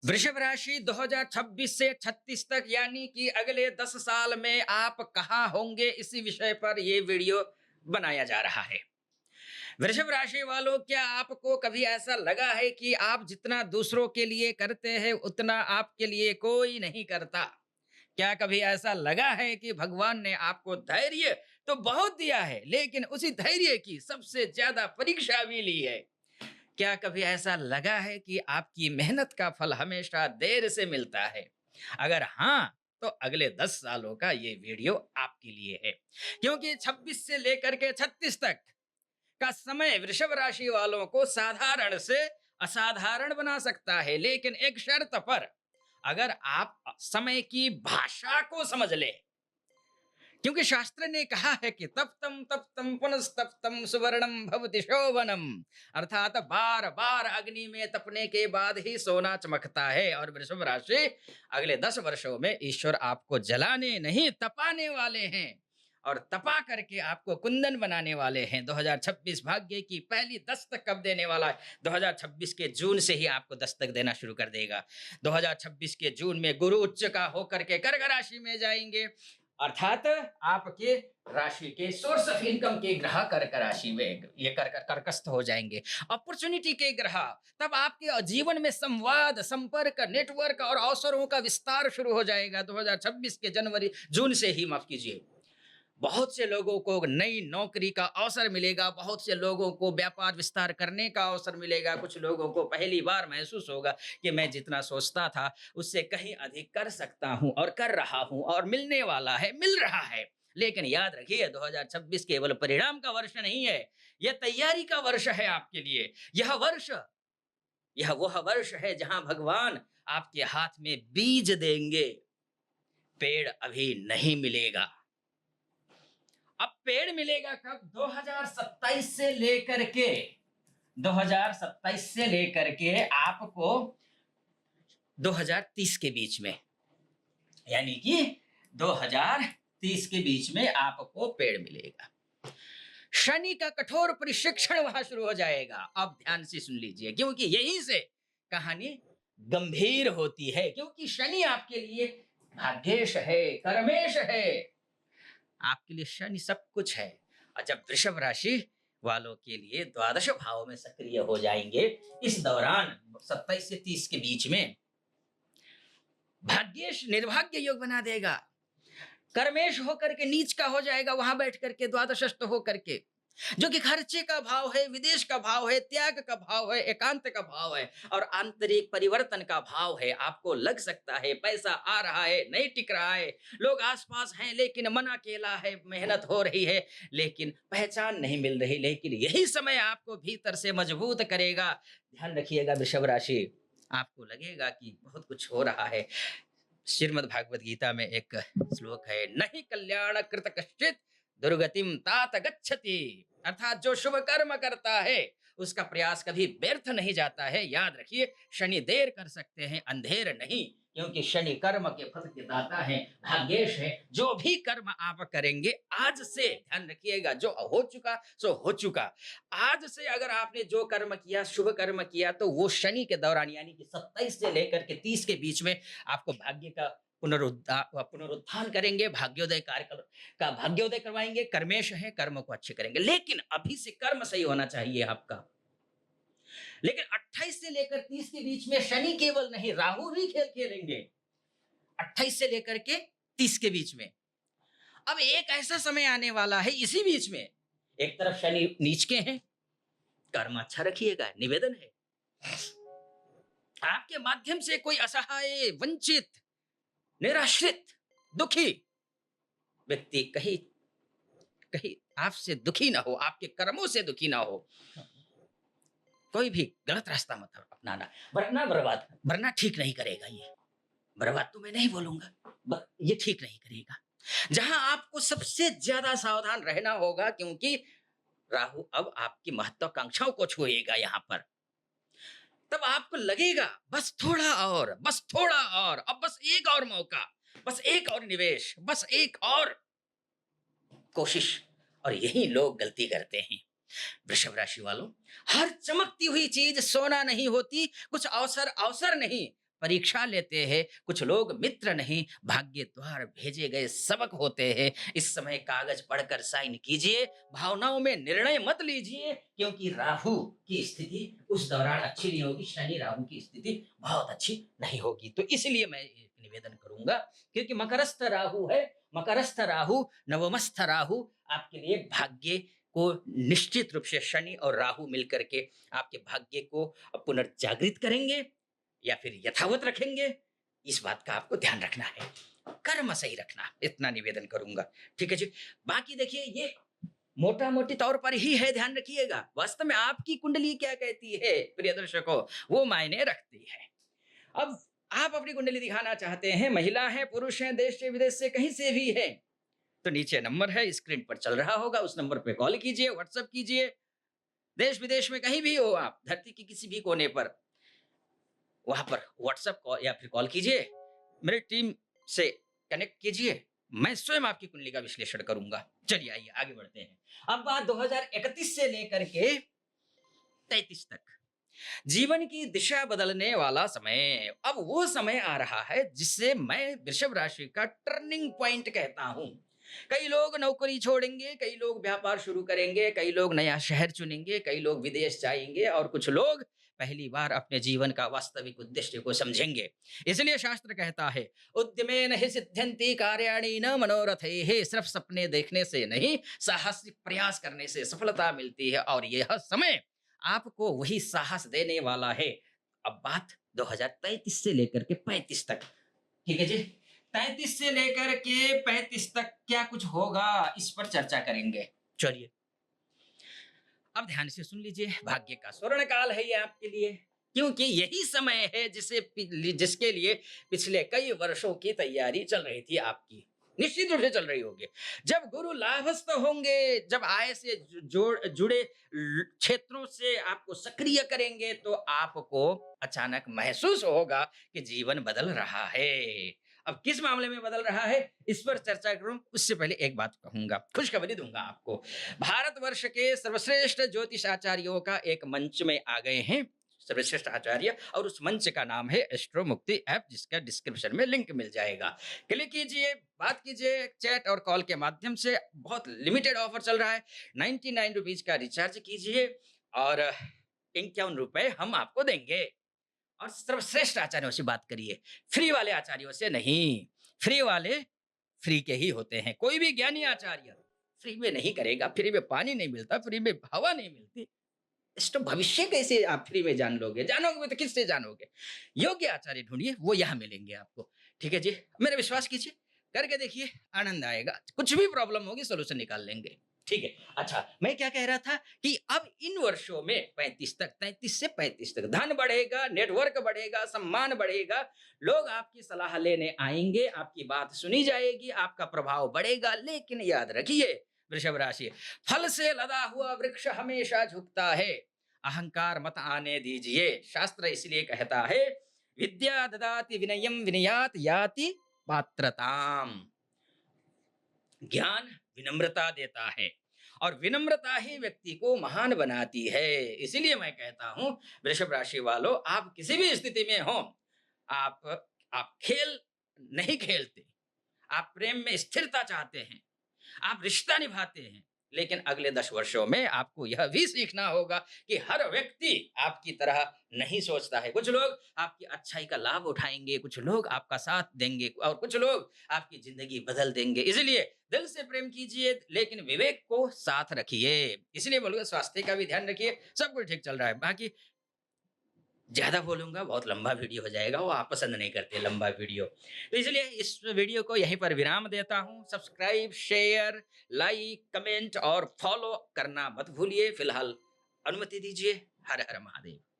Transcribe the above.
वृषभ राशि 2026 से 36 तक यानी कि अगले 10 साल में आप कहाँ होंगे, इसी विषय पर ये वीडियो बनाया जा रहा है। वृषभ राशि वालों, क्या आपको कभी ऐसा लगा है कि आप जितना दूसरों के लिए करते हैं उतना आपके लिए कोई नहीं करता? क्या कभी ऐसा लगा है कि भगवान ने आपको धैर्य तो बहुत दिया है, लेकिन उसी धैर्य की सबसे ज्यादा परीक्षा भी ली है? क्या कभी ऐसा लगा है कि आपकी मेहनत का फल हमेशा देर से मिलता है? अगर हाँ, तो अगले 10 सालों का ये वीडियो आपके लिए है। क्योंकि 26 से लेकर के 36 तक का समय वृषभ राशि वालों को साधारण से असाधारण बना सकता है, लेकिन एक शर्त पर। अगर आप समय की भाषा को समझ ले, क्योंकि शास्त्र ने कहा है कि तप्तम पुनस्तप्तम सुवर्णम भवति शोभनम। अर्थात बार बार अग्नि में तपने के बाद ही सोना चमकता है। और वृषभ राशि, अगले 10 वर्षों में ईश्वर आपको जलाने नहीं तपाने वाले हैं, और तपा करके आपको कुंदन बनाने वाले हैं। 2026 भाग्य की पहली दस्तक कब देने वाला है? 2026 के जून से ही आपको दस्तक देना शुरू कर देगा। 2026 के जून में गुरु उच्च का होकर के कर्क राशि में जाएंगे, अर्थात आपके राशि के सोर्स ऑफ इनकम के ग्रह कर्क राशि में ये कर्कस्थ हो जाएंगे। अपॉर्चुनिटी के ग्रह, तब आपके जीवन में संवाद, संपर्क, नेटवर्क और अवसरों का विस्तार शुरू हो जाएगा। 2026 के जनवरी जून से ही, माफ कीजिए, बहुत से लोगों को नई नौकरी का अवसर मिलेगा, बहुत से लोगों को व्यापार विस्तार करने का अवसर मिलेगा। कुछ लोगों को पहली बार महसूस होगा कि मैं जितना सोचता था उससे कहीं अधिक कर सकता हूं और कर रहा हूं, और मिलने वाला है, मिल रहा है। लेकिन याद रखिए, 2026 केवल परिणाम का वर्ष नहीं है, यह तैयारी का वर्ष है आपके लिए। यह वह वर्ष है जहां भगवान आपके हाथ में बीज देंगे। पेड़ अभी नहीं मिलेगा। अब पेड़ मिलेगा कब? 2027 से लेकर के आपको 2030 के बीच में, यानी कि 2030 के बीच में आपको पेड़ मिलेगा। शनि का कठोर प्रशिक्षण वहां शुरू हो जाएगा। अब ध्यान से सुन लीजिए, क्योंकि यहीं से कहानी गंभीर होती है। क्योंकि शनि आपके लिए भाग्येश है, कर्मेश है, आपके लिए शनि सब कुछ है। और जब वृषभ राशि वालों के लिए द्वादश भाव में सक्रिय हो जाएंगे इस दौरान 27 से 30 के बीच में, भाग्येश निर्भाग्य योग बना देगा। कर्मेश होकर के नीच का हो जाएगा, वहां बैठ करके द्वादशस्थ होकर के, जो कि खर्चे का भाव है, विदेश का भाव है, त्याग का भाव है, एकांत का भाव है, और आंतरिक परिवर्तन का भाव है। आपको लग सकता है पैसा आ रहा है, नहीं टिक रहा है, लोग आसपास हैं लेकिन मन अकेला है, मेहनत हो रही है लेकिन पहचान नहीं मिल रही। लेकिन यही समय आपको भीतर से मजबूत करेगा। ध्यान रखिएगा वृषभ राशि, आपको लगेगा कि बहुत कुछ हो रहा है। श्रीमद् भागवत गीता में एक श्लोक है, नहीं कल्याण कृत कश्चित दुर्गतिम तात गच्छति। अर्थात जो शुभ कर्म करता है उसका प्रयास कभी व्यर्थ नहीं जाता है। याद रखिए, शनि देर कर सकते हैं, अंधेर नहीं, क्योंकि शनि कर्म के फल के दाता है, भाग्येश है। जो भी कर्म आप करेंगे आज से, ध्यान रखिएगा, जो हो चुका सो हो चुका। आज से अगर आपने जो कर्म किया, शुभ कर्म किया, तो वो शनि के दौरान यानी कि 27 से लेकर के 30 के बीच में आपको भाग्य का पुनरुत्थान करेंगे, भाग्योदय कार्य का भाग्योदय करवाएंगे। कर्मेश है, कर्म को अच्छे करेंगे। लेकिन अभी से कर्म सही होना चाहिए आपका। लेकिन 28 से लेकर 30 के बीच में शनि केवल नहीं, राहु भी खेल खेलेंगे 28 से लेकर के 30 के बीच में। अब एक ऐसा समय आने वाला है इसी बीच में, एक तरफ शनि नीच के हैं, कर्म अच्छा रखिएगा, निवेदन है। आपके माध्यम से कोई असहाय, वंचित, निराश्रित, दुखी व्यक्ति कहीं कहीं आपसे दुखी ना हो, आपके कर्मों से दुखी ना हो। कोई भी गलत रास्ता मत अपनाना, वरना बर्बाद, वरना ठीक नहीं करेगा ये। बर्बाद तो मैं नहीं बोलूंगा, ये ठीक नहीं करेगा। जहां आपको सबसे ज्यादा सावधान रहना होगा, क्योंकि राहु अब आपकी महत्वाकांक्षाओं को छुएगा यहां पर। तब आपको लगेगा बस थोड़ा और, बस थोड़ा और, अब बस एक और मौका, बस एक और निवेश, बस एक और कोशिश। और यही लोग गलती करते हैं। वृषभ राशि वालों, हर चमकती हुई चीज सोना नहीं होती, कुछ अवसर अवसर नहीं, परीक्षा लेते हैं, कुछ लोग मित्र नहीं भाग्य द्वार भेजे गए सबक होते हैं। इस समय कागज पढ़कर साइन कीजिए, भावनाओं में निर्णय मत लीजिए, क्योंकि राहु की स्थिति उस दौरान अच्छी नहीं होगी, शनि राहु की स्थिति बहुत अच्छी नहीं होगी। तो इसलिए मैं एक निवेदन करूंगा, क्योंकि मकरस्थ राहु है, मकरस्थ राहु, नवमस्थ राहु आपके लिए भाग्य को निश्चित रूप से शनि और राहु मिलकर के आपके भाग्य को पुनर्जागृत करेंगे या फिर यथावत रखेंगे। इस बात का आपको ध्यान रखना है, कर्म सही रखना, इतना निवेदन करूंगा। ठीक है जी। बाकी देखिए, ये मोटा मोटी तौर पर ही है, ध्यान रखिएगा। वास्तव में आपकी कुंडली क्या कहती है प्रिय दर्शकों, वो मायने रखती है। अब आप अपनी कुंडली दिखाना चाहते हैं, महिला है, पुरुष है, देश से विदेश से कहीं से भी है, तो नीचे नंबर है, स्क्रीन पर चल रहा होगा, उस नंबर पे कॉल कीजिए, व्हाट्सएप कीजिए। देश विदेश में कहीं भी हो आप, धरती की किसी भी कोने पर, वहां पर व्हाट्सएप कॉल या फिर कॉल कीजिए, मेरी टीम से कनेक्ट कीजिए, मैं स्वयं आपकी कुंडली का विश्लेषण करूंगा। चलिए आइए आगे बढ़ते हैं। अब बात 2031 से लेकर के 33 तक, जीवन की दिशा बदलने वाला समय। अब वो समय आ रहा है जिसे मैं वृषभ राशि का टर्निंग पॉइंट कहता हूं। कई लोग नौकरी छोड़ेंगे, कई लोग व्यापार शुरू करेंगे, कई लोग नया शहर चुनेंगे, कई लोग विदेश जाएंगे और कुछ लोग पहली बार अपने जीवन का वास्तविक उद्देश्य को समझेंगे। इसलिए शास्त्र कहता है, उद्यमेन हि सिद्ध्यन्ति कार्याणि न मनोरथैः। सिर्फ सपने देखने से नहीं, साहसिक प्रयास करने से सफलता मिलती है, और यह समय आपको वही साहस देने वाला है। अब बात 2033 से लेकर के 35 तक, ठीक है जी। 33 से लेकर के 35 तक क्या कुछ होगा, इस पर चर्चा करेंगे। चलिए अब ध्यान से सुन लीजिए, भाग्य का स्वर्ण काल है ये आपके लिए, क्योंकि यही समय है जिसके लिए पिछले कई वर्षों की तैयारी चल रही थी आपकी, निश्चित रूप से चल रही होगी। जब गुरु लाभस्थ होंगे, जब आय से जुड़े क्षेत्रों से आपको सक्रिय करेंगे, तो आपको अचानक महसूस होगा कि जीवन बदल रहा है। अब किस मामले में बदल रहा है, इस पर चर्चा करूं उससे पहले एक बात कहूंगा, खुशखबरी दूंगा आपको। भारतवर्ष के सर्वश्रेष्ठ ज्योतिष आचार्यों का एक मंच में आ गए हैं, सर्वश्रेष्ठ आचार्य, और उस मंच का नाम है एस्ट्रो मुक्ति ऐप, जिसका डिस्क्रिप्शन में लिंक मिल जाएगा। क्लिक कीजिए, बात कीजिए, चैट और कॉल के माध्यम से। बहुत लिमिटेड ऑफर चल रहा है, 99 रुपीज का रिचार्ज कीजिए और 51 रुपए हम आपको देंगे। और सर्वश्रेष्ठ आचार्यों से बात करिए, फ्री वाले आचार्यों से नहीं। फ्री वाले फ्री के ही होते हैं, कोई भी ज्ञानी आचार्य फ्री में नहीं करेगा। फ्री में पानी नहीं मिलता, फ्री में हवा नहीं मिलती, इस तो भविष्य कैसे आप फ्री में जान लोगे, जानोगे तो किससे जानोगे। योग्य आचार्य ढूंढिए, वो यहाँ मिलेंगे आपको। ठीक है जी, मेरे विश्वास कीजिए, करके देखिए, आनंद आएगा। कुछ भी प्रॉब्लम होगी सोल्यूशन निकाल लेंगे। ठीक है। अच्छा, मैं क्या कह रहा था कि अब इन वर्षों में 35 तक, 33 से 35 तक धन बढ़ेगा, नेटवर्क बढ़ेगा, सम्मान बढ़ेगा, लोग आपकी सलाह लेने आएंगे, आपकी बात सुनी जाएगी, आपका प्रभाव बढ़ेगा। लेकिन याद रखिए वृषभ राशि, फल से लदा हुआ वृक्ष हमेशा झुकता है, अहंकार मत आने दीजिए। शास्त्र इसलिए कहता है, विद्या ददाति विनयम विनयात याति पात्रताम। ज्ञान विनम्रता देता है, और विनम्रता ही व्यक्ति को महान बनाती है। इसीलिए मैं कहता हूं वृषभ राशि वालों, आप किसी भी स्थिति में हो, आप खेल नहीं खेलते, आप प्रेम में स्थिरता चाहते हैं, आप रिश्ता निभाते हैं, लेकिन अगले 10 वर्षों में आपको यह भी सीखना होगा कि हर व्यक्ति आपकी तरह नहीं सोचता है। कुछ लोग आपकी अच्छाई का लाभ उठाएंगे, कुछ लोग आपका साथ देंगे, और कुछ लोग आपकी जिंदगी बदल देंगे। इसलिए दिल से प्रेम कीजिए, लेकिन विवेक को साथ रखिए। इसलिए बोलूंगा, स्वास्थ्य का भी ध्यान रखिए। सब कुछ ठीक चल रहा है। बाकी ज्यादा बोलूंगा बहुत लंबा वीडियो हो जाएगा, वो आप पसंद नहीं करते लंबा वीडियो, तो इसलिए इस वीडियो को यहीं पर विराम देता हूं। सब्सक्राइब, शेयर, लाइक, कमेंट और फॉलो करना मत भूलिए। फिलहाल अनुमति दीजिए। हर हर महादेव।